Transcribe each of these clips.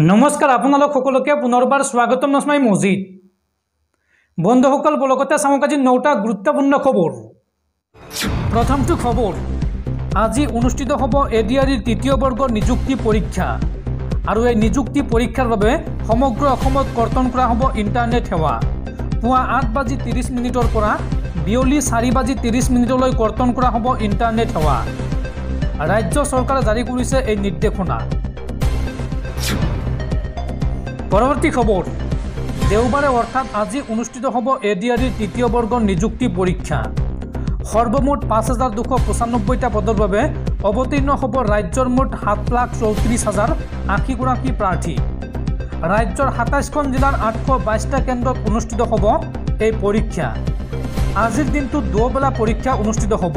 নমস্কাৰ আপোনালোক সকলোকে পুনৰবাৰ স্বাগতম নস্মাই মজিদ বন্ধুসকল বলকতে চাওক আজি 9টা গুৰুত্বপূৰ্ণ খবৰ। প্ৰথমটো খবৰ, আজি অনুষ্ঠিত হ'ব এডিআৰইৰ তৃতীয় বৰ্গৰ নিযুক্তি পৰীক্ষা আৰু এই নিযুক্তি পৰীক্ষাৰ বাবে সমগ্ৰ অসমত কৰ্তন কৰা হ'ব ইণ্টাৰনেট সেৱা। পুৱা 8:30 পৰা বিয়লি 4:30 কৰ্তন কৰা হ'ব ইণ্টাৰনেট সেৱা। ৰাজ্য চৰকাৰে জাৰি কৰিছে এই নিৰ্দেশনা। পৰৱৰ্তী খবৰ, দেওবাৰে অৰ্থাৎ আজি অনুষ্ঠিত হ'ব এডিআৰইৰ তৃতীয় বৰ্গৰ নিযুক্তি পৰীক্ষা। সৰ্বমুঠ 5,295টা পদৰ বাবে অৱতীৰ্ণ হ'ব ৰাজ্যৰ মুঠ 7,34,080 গৰাকী প্ৰাৰ্থী। ৰাজ্যৰ 27খন জিলাৰ 822টা কেন্দ্ৰত অনুষ্ঠিত হ'ব এই পৰীক্ষা। আজিৰ দিনটোত দুবেলা পৰীক্ষা অনুষ্ঠিত হ'ব।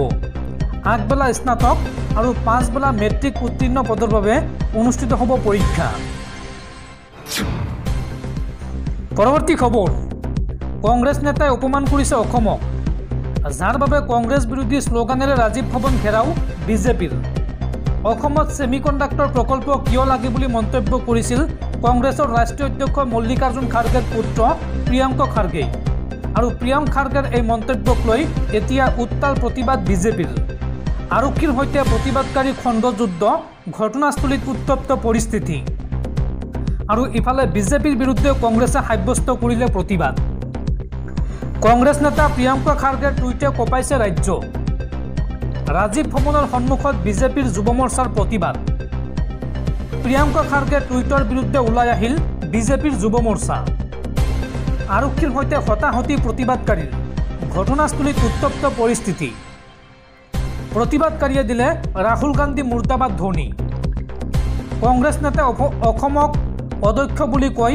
আগবেলা স্নাতক আৰু পাঁচবেলা মেট্ৰিক উত্তীৰ্ণ পদৰ বাবে অনুষ্ঠিত হ'ব পৰীক্ষা। পৰৱৰ্তী খবৰ, কংগ্ৰেছ নেতাই অপমান কৰিছে অসমক, যাৰ বাবে কংগ্ৰেছ বিৰোধী শ্লোগানেৰে ৰাজীৱ ভৱন ঘেৰাও বিজেপিৰ। অসমত ছেমিকণ্ডাক্টৰ প্ৰকল্প কিয় লাগে বুলি মন্তব্য কৰিছিল কংগ্ৰেছৰ ৰাষ্ট্ৰীয় অধ্যক্ষ মল্লিকাৰ্জুন খাৰ্গেৰ পুত্ৰ প্ৰিয়ংক খাৰ্গে। আৰু প্ৰিয়ংক খাৰ্গেৰ এই মন্তব্যক লৈ এতিয়া উত্তাল প্ৰতিবাদ বিজেপিৰ। আৰক্ষীৰ সৈতে প্ৰতিবাদকাৰী খণ্ডযুদ্ধ, ঘটনাস্থলীত উত্তপ্ত পৰিস্থিতি। আৰু ইফালে বিজেপিৰ বিৰুদ্ধে কংগ্ৰেছে সাব্যস্ত কৰিলে প্ৰতিবাদ। কংগ্ৰেছ নেতা প্ৰিয়ংক খাৰ্গেৰ টুইটে কঁপাইছে ৰাজ্য। ৰাজীৱ ভৱনৰ সন্মুখত বিজেপিৰ যুৱ মৰ্চাৰ প্ৰতিবাদ। প্ৰিয়ংক খাৰ্গেৰ টুইটৰ বিৰুদ্ধে ওলাই আহিল বিজেপিৰ যুৱ মৰ্চা। আৰক্ষীৰ সৈতে হতাহতি প্ৰতিবাদকাৰীৰ, ঘটনাস্থলীত উত্তপ্ত পৰিস্থিতি। প্ৰতিবাদকাৰীয়ে দিলে ৰাহুল গান্ধী মুৰ্দাবাদ ধ্বনি। কংগ্ৰেছ নেতাই অসমক অদক্ষ বুলি কৈ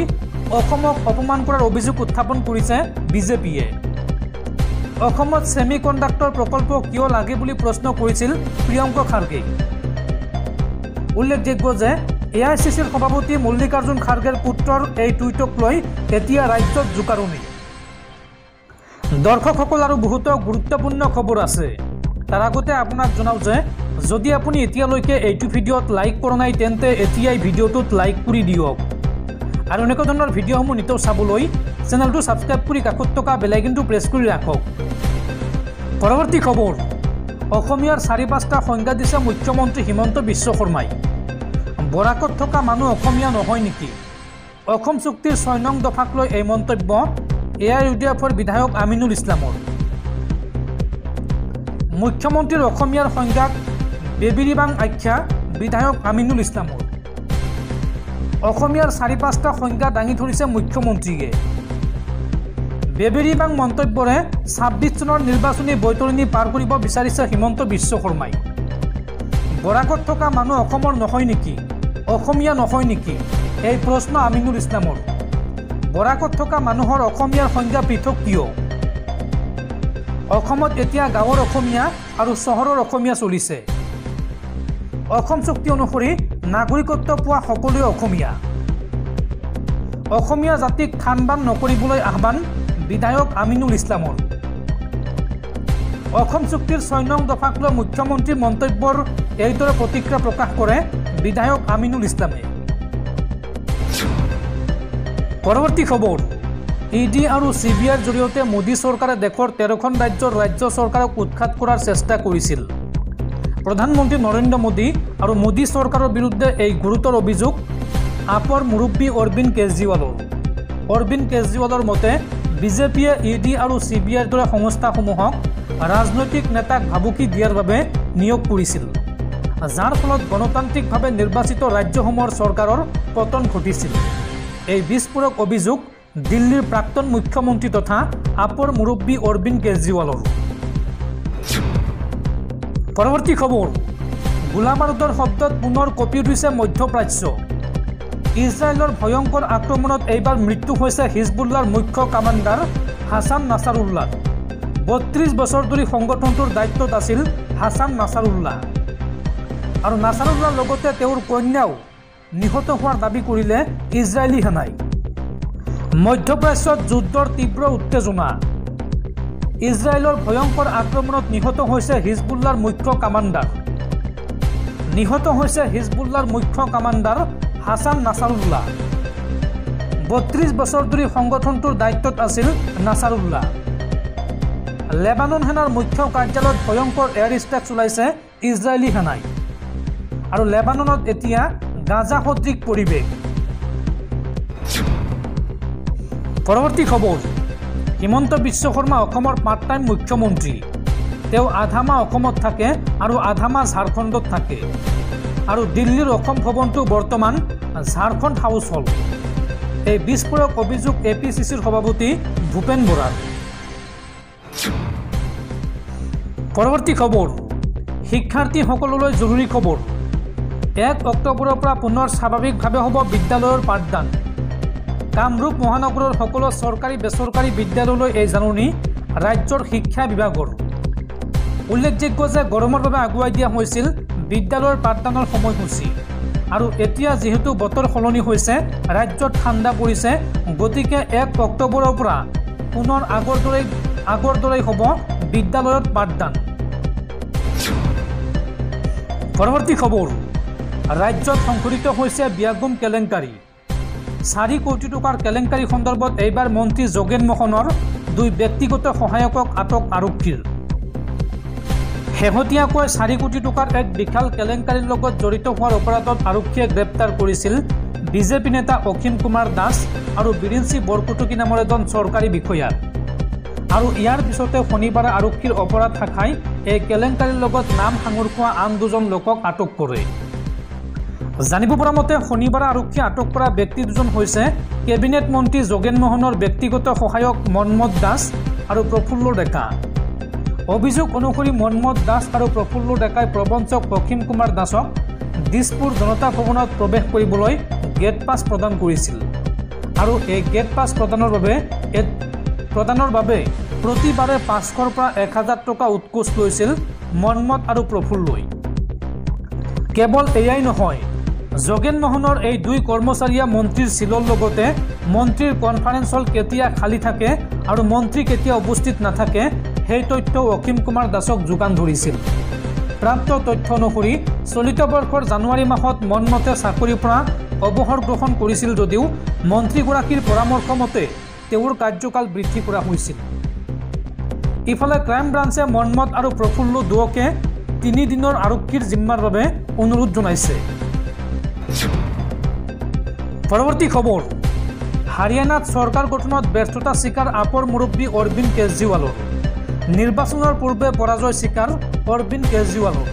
অসমক অপমান কৰাৰ অভিযোগ উত্থাপন কৰিছে বিজেপিয়ে। অসমত ছেমিকণ্ডাক্টৰ প্ৰকল্প কিয় লাগে বুলি প্ৰশ্ন কৰিছিল প্ৰিয়ংক খাৰ্গে। উল্লেখযোগ্য যে AICCৰ সভাপতি মল্লিকাৰ্জুন খাৰ্গেৰ পুত্ৰৰ এই টুইটক লৈ এতিয়া ৰাজ্যত জোকাৰণি। দৰ্শকসকল আৰু বহুতো গুৰুত্বপূৰ্ণ খবৰ আছে। তাৰ আগতে আপোনাক জনাওঁ যে যদি আপুনি এতিয়ালৈকে এইটো ভিডিঅ'ত লাইক কৰা নাই তেন্তে এতিয়াই ভিডিঅ'টোত লাইক কৰি দিয়ক। আৰু এনেকুৱা ধৰণৰ ভিডিঅ'সমূহ নিতৌ চাবলৈ চেনেলটো ছাবস্ক্ৰাইব কৰি কাষত থকা বেল আইকনটো প্ৰেছ কৰি ৰাখক। পৰৱৰ্তী খবৰ, অসমীয়াৰ 4-5টা সংজ্ঞা দিছে মুখ্যমন্ত্ৰী হিমন্ত বিশ্ব শৰ্মাই। বৰাকত থকা মানুহ অসমীয়া নহয় নেকি? অসম চুক্তিৰ 6 নং দফাক লৈ এই মন্তব্য AIUDFৰ বিধায়ক আমিনুল ইছলামৰ। মুখ্যমন্ত্ৰীৰ অসমীয়াৰ সংজ্ঞাক বেবিৰিবাং আখ্যা বিধায়ক আমিনুল ইছলামৰ। অসমীয়াৰ 4-5টা সংজ্ঞা দাঙি ধৰিছে মুখ্যমন্ত্ৰীয়ে। বেবেৰিবাং মন্তব্যৰে 26 চনৰ নিৰ্বাচনী বৈতৰণি পাৰ কৰিব বিচাৰিছে হিমন্ত বিশ্ব শৰ্মাই। বৰাকত থকা মানুহ অসমৰ নহয় নেকি? অসমীয়া নহয় নেকি? এই প্ৰশ্ন আমিনুল ইছলামৰ। বৰাকত থকা মানুহৰ অসমীয়াৰ সংজ্ঞা পৃথক কিয়? অসমত এতিয়া গাঁৱৰ অসমীয়া আৰু চহৰৰ অসমীয়া চলিছে। অসম চুক্তি অনুসৰি নাগৰিকত্ব পোৱা সকলোৱে অসমীয়া। অসমীয়া জাতিক খানবান নকৰিবলৈ আহ্বান বিধায়ক আমিনুল ইছলামৰ। অসম চুক্তিৰ 6 নং দফাক লৈ মুখ্যমন্ত্ৰীৰ মন্তব্যৰ এইদৰে প্ৰতিক্ৰিয়া প্ৰকাশ কৰে বিধায়ক আমিনুল ইছলামে। পৰৱৰ্তী খবৰ, ED আৰু CBIৰ জৰিয়তে মোদী চৰকাৰে দেশৰ 13খন ৰাজ্যৰ ৰাজ্য চৰকাৰক উৎখাত কৰাৰ চেষ্টা কৰিছিল। প্ৰধানমন্ত্ৰী নৰেন্দ্ৰ মোদী আৰু মোদী চৰকাৰৰ বিৰুদ্ধে এই গুৰুতৰ অভিযোগ আপৰ মুৰব্বী অৰবিন্দ কেজৰিৱালৰ। অৰবিন্দ কেজৰিৱালৰ মতে বিজেপিয়ে ED আৰু CBIৰ দৰে সংস্থাসমূহক ৰাজনৈতিক নেতাক ভাবুকি দিয়াৰ বাবে নিয়োগ কৰিছিল, যাৰ ফলত গণতান্ত্ৰিকভাৱে নিৰ্বাচিত ৰাজ্যসমূহৰ চৰকাৰৰ পতন ঘটিছিল। এই বিস্ফোৰক অভিযোগ দিল্লীৰ প্ৰাক্তন মুখ্যমন্ত্ৰী তথা আপৰ মুৰব্বী অৰবিন্দ কেজৰিৱালৰ। পৰৱৰ্তী খবৰ, গোলাবাৰুদৰ শব্দত পুনৰ কঁপি উঠিছে মধ্যপ্ৰাচ্য। ইজৰাইলৰ ভয়ংকৰ আক্ৰমণত এইবাৰ মৃত্যু হৈছে হিজবুল্লাৰ মুখ্য কামাণ্ডাৰ হাছান নাছাৰুল্লাহ। 32 বছৰ ধৰি সংগঠনটোৰ দায়িত্বত আছিল হাছান নাছাৰুল্লাহ। আৰু নাছাৰুল্লাহৰ লগতে তেওঁৰ কন্যাও নিহত হোৱাৰ দাবী কৰিলে ইজৰাইলী সেনাই। মধ্যপ্ৰাচ্যত যুদ্ধৰ তীব্ৰ উত্তেজনা। ইজৰাইলৰ ভয়ংকৰ আক্ৰমণত নিহত হৈছে হিজবুল্লাৰ মুখ্য কামাণ্ডাৰ। হাছান নাছাৰুল্লাহ। ৩২ বছৰ ধৰি সংগঠনটোৰ দায়িত্বত আছিল নাছাৰুল্লাহ। লেবানন সেনাৰ মুখ্য কাৰ্যালয়ত ভয়ংকৰ এয়াৰ ষ্ট্ৰাইক চলাইছে ইজৰাইলী সেনাই। আৰু লেবাননত এতিয়া গাজা সদৃশ পৰিৱেশ। পৰৱৰ্তী খবৰ, হিমন্ত বিশ্ব শৰ্মা অসমৰ পাৰ্ট টাইম মুখ্যমন্ত্ৰী। তেওঁ আধা মাহ অসমত থাকে আৰু আধা মাহ ঝাৰখণ্ডত থাকে। আৰু দিল্লীৰ অসম ভৱনটো বৰ্তমান ঝাৰখণ্ড হাউচ হল। এই বিস্ফোৰক অভিযোগ APCCৰ সভাপতি ভূপেন বৰাৰ। পৰৱৰ্তী খবৰ, শিক্ষাৰ্থীসকললৈ জৰুৰী খবৰ। 1 অক্টোবৰৰ পৰা পুনৰ স্বাভাৱিকভাৱে হ'ব বিদ্যালয়ৰ পাঠদান। কামৰূপ মহানগৰৰ সকলো চৰকাৰী বেচৰকাৰী বিদ্যালয়লৈ এই জাননী ৰাজ্যৰ শিক্ষা বিভাগৰ। উল্লেখযোগ্য যে গৰমৰ বাবে আগুৱাই দিয়া হৈছিল বিদ্যালয়ৰ পাঠদানৰ সময়সূচী। আৰু এতিয়া যিহেতু বতৰ সলনি হৈছে, ৰাজ্যত ঠাণ্ডা পৰিছে, গতিকে 1 অক্টোবৰৰ পৰা পুনৰ আগৰ দৰেই হ'ব বিদ্যালয়ত পাঠদান। পৰৱৰ্তী খবৰ, ৰাজ্যত সংঘটিত হৈছে বিয়াগুম কেলেংকাৰী। 4 কোটি টকাৰ কেলেংকাৰী সন্দৰ্ভত এইবাৰ মন্ত্ৰী যোগেন মোহনৰ 2 ব্যক্তিগত সহায়কক আটক আৰক্ষীৰ। শেহতীয়াকৈ 4 কোটি টকাৰ এক বিশাল কেলেংকাৰীৰ লগত জড়িত হোৱাৰ অপৰাধত আৰক্ষীয়ে গ্ৰেপ্তাৰ কৰিছিল বিজেপি নেতা অসীম কুমাৰ দাস আৰু বিৰিঞ্চি বৰকুটকী নামৰ এজন চৰকাৰী বিষয়াক। আৰু ইয়াৰ পিছতে শনিবাৰে আৰক্ষীৰ অপৰাধ শাখাই এই কেলেংকাৰীৰ লগত নাম সাঙুৰ খোৱা আন 2জন লোকক আটক কৰে। জানিব পৰা মতে শনিবাৰে আৰক্ষীয়ে আটক কৰা ব্যক্তি 2জন হৈছে কেবিনেট মন্ত্ৰী যোগেন মোহনৰ ব্যক্তিগত সহায়ক মন্মথ দাস আৰু প্ৰফুল্ল ডেকা। অভিযোগ অনুসৰি মন্মথ দাস আৰু প্ৰফুল্ল ডেকাই প্ৰবঞ্চক অসীম কুমাৰ দাসক দিছপুৰ জনতা ভৱনত প্ৰৱেশ কৰিবলৈ গেট পাছ প্ৰদান কৰিছিল। আৰু এই গেট পাছ প্ৰদানৰ বাবে প্ৰতিবাৰে 500ৰ পৰা 1000 টকা উৎকোচ লৈছিল মন্মথ আৰু প্ৰফুল্লই। কেৱল এয়াই নহয়, যোগেন মোহনৰ এই 2 কৰ্মচাৰীয়ে মন্ত্ৰীৰ চিলৰ লগতে মন্ত্ৰীৰ কনফাৰেন্স হল কেতিয়া খালী থাকে আৰু মন্ত্ৰী কেতিয়া উপস্থিত নাথাকে সেই তথ্য অসীম কুমাৰ দাসক যোগান ধৰিছিল। প্ৰাপ্ত তথ্য অনুসৰি চলিত বৰ্ষৰ জানুৱাৰী মাহত মন্মথে চাকৰিৰ পৰা অৱসৰ গ্ৰহণ কৰিছিল যদিও মন্ত্ৰীগৰাকীৰ পৰামৰ্শ মতে তেওঁৰ কাৰ্যকাল বৃদ্ধি কৰা হৈছিল। ইফালে ক্ৰাইম ব্ৰাঞ্চে মন্মথ আৰু প্ৰফুল্ল দুয়োকে 3 দিনৰ আৰক্ষীৰ জিম্মাৰ বাবে অনুৰোধ জনাইছে। পৰৱৰ্তী খবৰ, হাৰিয়ানাত চৰকাৰ গঠনত ব্যৰ্থতা স্বীকাৰ আপৰ মুৰব্বী অৰবিন্দ কেজৰিৱালৰ। নিৰ্বাচনৰ পূৰ্বে পৰাজয় স্বীকাৰ অৰবিন্দ কেজৰিৱালৰ।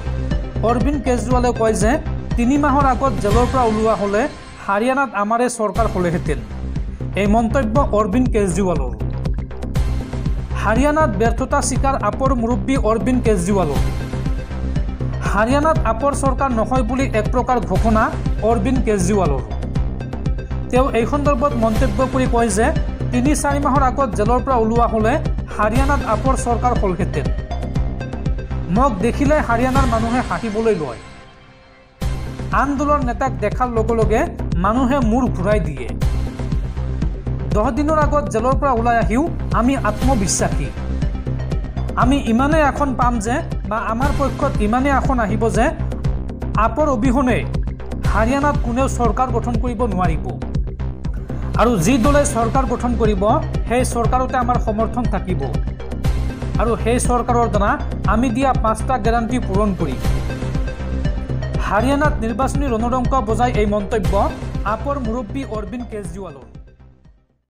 অৰবিন্দ কেজৰিৱালে কয় যে 3 মাহৰ আগত জেলৰ পৰা ওলোৱা হ'লে হাৰিয়ানাত আমাৰে চৰকাৰ হ'লেহেঁতেন। এই মন্তব্য অৰবিন্দ কেজৰিৱালৰ। হাৰিয়ানাত ব্যৰ্থতা স্বীকাৰ আপৰ মুৰব্বী অৰবিন্দ কেজৰিৱালৰ। হাৰিয়ানাত আপৰ চৰকাৰ নহয় বুলি এক প্ৰকাৰ ঘোষণা অৰবিন্দ কেজৰিৱালৰ। তেওঁ এই সন্দৰ্ভত মন্তব্য কৰি কয় যে 3-4 মাহৰ আগত জেলৰ পৰা ওলোৱা হ'লে হাৰিয়ানাত আপৰ চৰকাৰ হ'লহেঁতেন। মোক দেখিলে হাৰিয়ানাৰ মানুহে হাঁহিবলৈ লয়। আন দলৰ নেতাক দেখাৰ লগে লগে মানুহে মূৰ ঘূৰাই দিয়ে। 10 দিনৰ আগত জেলৰ পৰা ওলাই আহিও আমি আত্মবিশ্বাসী। আমি ইমানেই আসন পাম যে বা আমাৰ পক্ষত ইমানেই আসন আহিব যে আপৰ অবিহনে হাৰিয়ানাত কোনেও চৰকাৰ গঠন কৰিব নোৱাৰিব। আৰু যি দলে চৰকাৰ গঠন কৰিব সেই চৰকাৰতে আমাৰ সমৰ্থন থাকিব। আৰু সেই চৰকাৰৰ দ্বাৰা আমি দিয়া 5টা গ্যাৰাণ্টি পূৰণ কৰিম। হাৰিয়ানাত নিৰ্বাচনী ৰণদংক বজাই এই মন্তব্য আপৰ মুৰব্বী অৰবিন্দ কেজৰিৱালৰ।